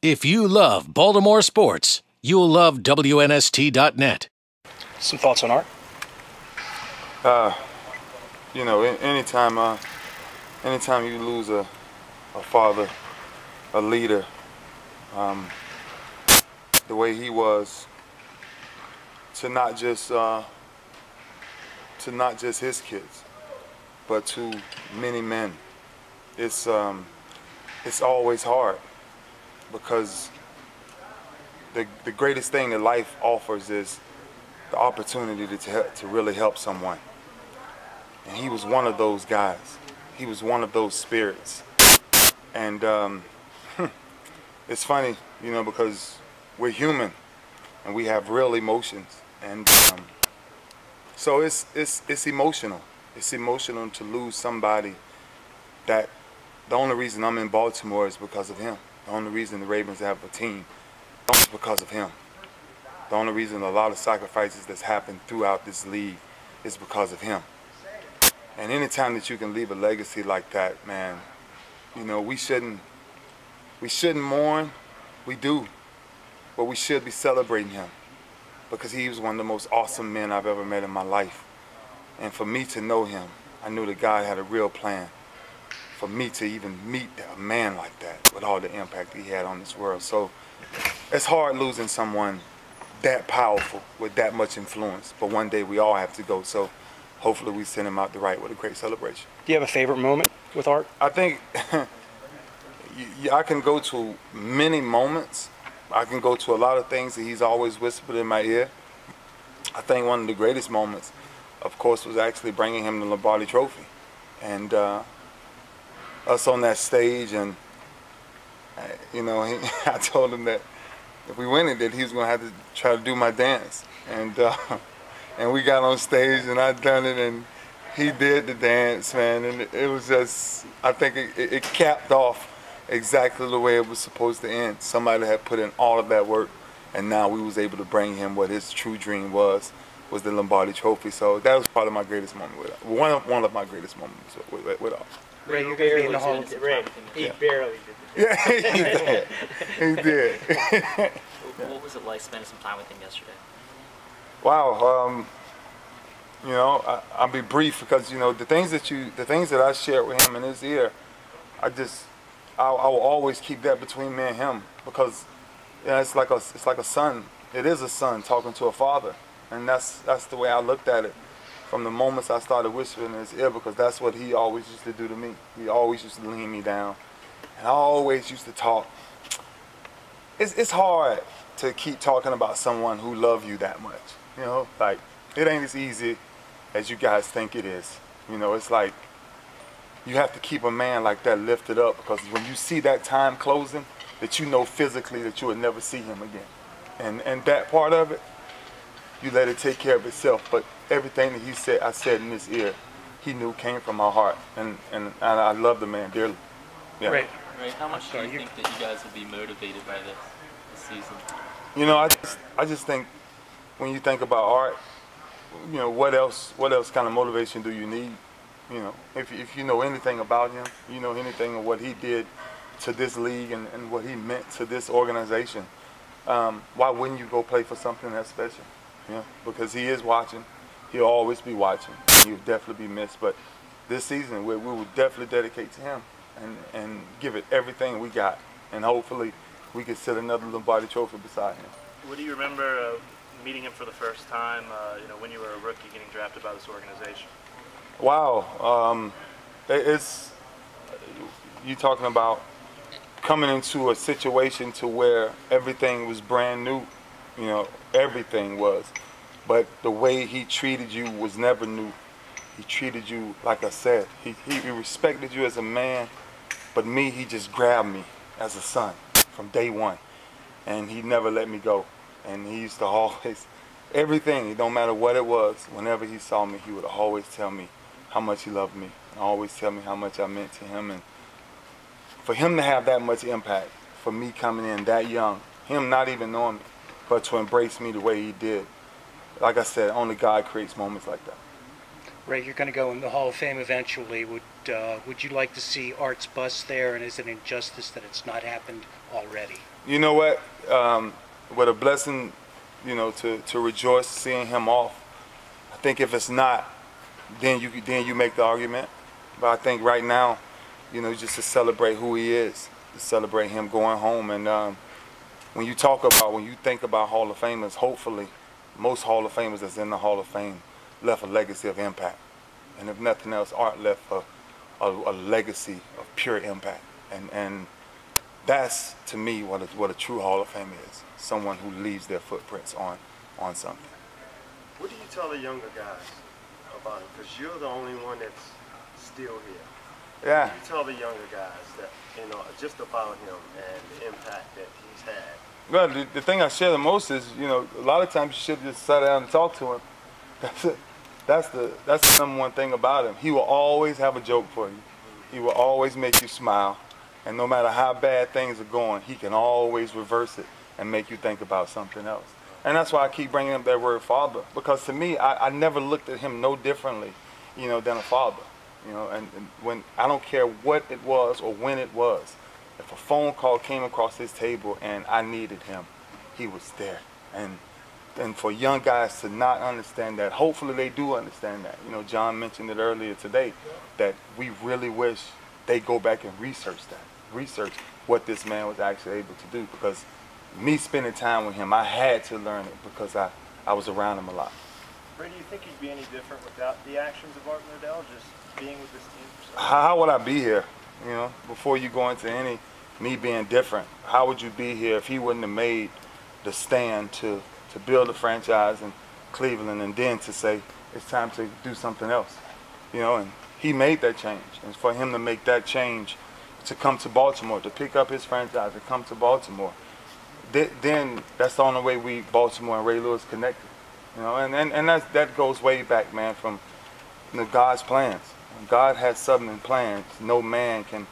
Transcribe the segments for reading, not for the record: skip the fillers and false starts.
If you love Baltimore sports, you'll love WNST.net. Some thoughts on Art? Anytime you lose a father, a leader, the way he was, to not just his kids, but to many men, it's always hard, because the greatest thing that life offers is the opportunity to really help someone. And he was one of those guys. He was one of those spirits. And it's funny, because we're human and we have real emotions. And so it's emotional. It's emotional to lose somebody that the only reason I'm in Baltimore is because of him. The only reason the Ravens have a team is because of him. The only reason a lot of sacrifices that's happened throughout this league is because of him. And anytime that you can leave a legacy like that, man, we shouldn't mourn. We do, but we should be celebrating him, because he was one of the most awesome men I've ever met in my life. And for me to know him, I knew that God had a real plan for me to even meet a man like that with all the impact he had on this world. So it's hard losing someone that powerful with that much influence, but one day we all have to go. So hopefully we send him out the right with a great celebration. Do you have a favorite moment with Art? I think I can go to many moments. I can go to a lot of things that he's always whispered in my ear. I think one of the greatest moments, of course, was actually bringing him the Lombardi Trophy. And us on that stage, and I told him that if we win it, that he was going to have to try to do my dance. And we got on stage, and I done it, and he did the dance, man. And it was just, I think it capped off exactly the way it was supposed to end. Somebody had put in all of that work, and now we was able to bring him what his true dream was the Lombardi Trophy. So that was part of my greatest moment with it. One of my greatest moments with all. Ray, you're going to be in the Hall of Fame. He barely did. Yeah, he did. What was it like spending some time with him yesterday? Wow. I'll be brief, because the things that I shared with him in his ear, I will always keep that between me and him, because it's like a son. It is a son talking to a father, and that's the way I looked at it from the moments I started whispering in his ear, because that's what he always used to do to me. He always used to lean me down, and I always used to talk. It's hard to keep talking about someone who loves you that much. Like, it ain't as easy as you guys think it is. It's like you have to keep a man like that lifted up, because when you see that time closing, that physically that you would never see him again. And that part of it, you let it take care of itself. But everything that I said in his ear, he knew came from my heart. And I love the man dearly. Yeah. Right. How much do you think that you guys will be motivated by this season? I just think when you think about Art, what else kind of motivation do you need? If you know anything about him, anything of what he did to this league and what he meant to this organization, why wouldn't you go play for something that special? Because he is watching. He'll always be watching. He'll definitely be missed. But this season, we will definitely dedicate to him and give it everything we got. And hopefully we can set another Lombardi Trophy beside him. What do you remember meeting him for the first time, when you were a rookie getting drafted by this organization? Wow. You talking about coming into a situation to where everything was brand new. Everything was. But the way he treated you was never new. He treated you, like I said, he respected you as a man, but me, he just grabbed me as a son from day one. And he never let me go. And he used to always, everything, it don't matter what it was, whenever he saw me, he would always tell me how much he loved me, and always tell me how much I meant to him. And for him to have that much impact, for me coming in that young, him not even knowing me, but to embrace me the way he did, like I said, only God creates moments like that. Ray, you're going to go in the Hall of Fame eventually. Would you like to see Art's bust there, and is it an injustice that it's not happened already? You know what? What a blessing, you know, to rejoice seeing him off. I think if it's not, then you make the argument. But I think right now, you know, just to celebrate who he is, to celebrate him going home. And when you think about Hall of Famers, hopefully, most Hall of Famers that's in the Hall of Fame left a legacy of impact. And if nothing else, Art left a legacy of pure impact. And that's, to me, what a true Hall of Famer is. Someone who leaves their footprints on something. What do you tell the younger guys about him? Because you're the only one that's still here. Yeah. What do you tell the younger guys that, you know, just about him and the impact that he's had? Well, the thing I share the most is, you know, a lot of times you should just sit down and talk to him. That's it. That's the number one thing about him. He will always have a joke for you. He will always make you smile. And no matter how bad things are going, he can always reverse it and make you think about something else. And that's why I keep bringing up that word father. Because to me, I never looked at him no differently, you know, than a father. You know, and when I don't care what it was or when it was, if a phone call came across his table and I needed him, he was there. And for young guys to not understand that, hopefully they do understand that. You know, John mentioned it earlier today, that we really wish they go back and research what this man was actually able to do. Because me spending time with him, I had to learn it because I was around him a lot. Ray, do you think he'd be any different without the actions of Art Modell, just being with this team for so long? How would I be here? You know, before you go into me being different, how would you be here if he wouldn't have made the stand to build a franchise in Cleveland and then to say it's time to do something else? You know, and he made that change. And for him to make that change, to come to Baltimore, to pick up his franchise and come to Baltimore, then that's the only way Baltimore and Ray Lewis connected. You know, and that goes way back, man, from, you know, God's plans. When God has something in plans, no man can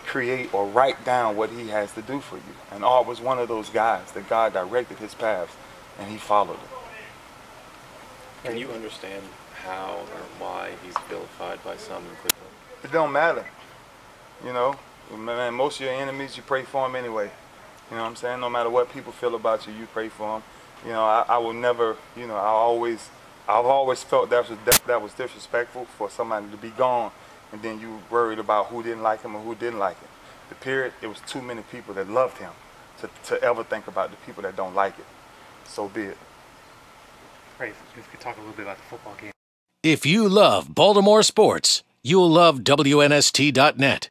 create or write down what he has to do for you. And Art was one of those guys that God directed his paths, and he followed it. Can you understand how or why he's vilified by some in Cleveland? It don't matter. You know, man, most of your enemies, you pray for them anyway. You know what I'm saying? No matter what people feel about you, you pray for them. You know, I will never, you know, I've always felt that was disrespectful for somebody to be gone, and then you worried about who didn't like him or who didn't like him. The period, it was too many people that loved him to ever think about the people that don't like it. So be it. Ray, if we could talk a little bit about the football game. If you love Baltimore sports, you'll love WNST.net.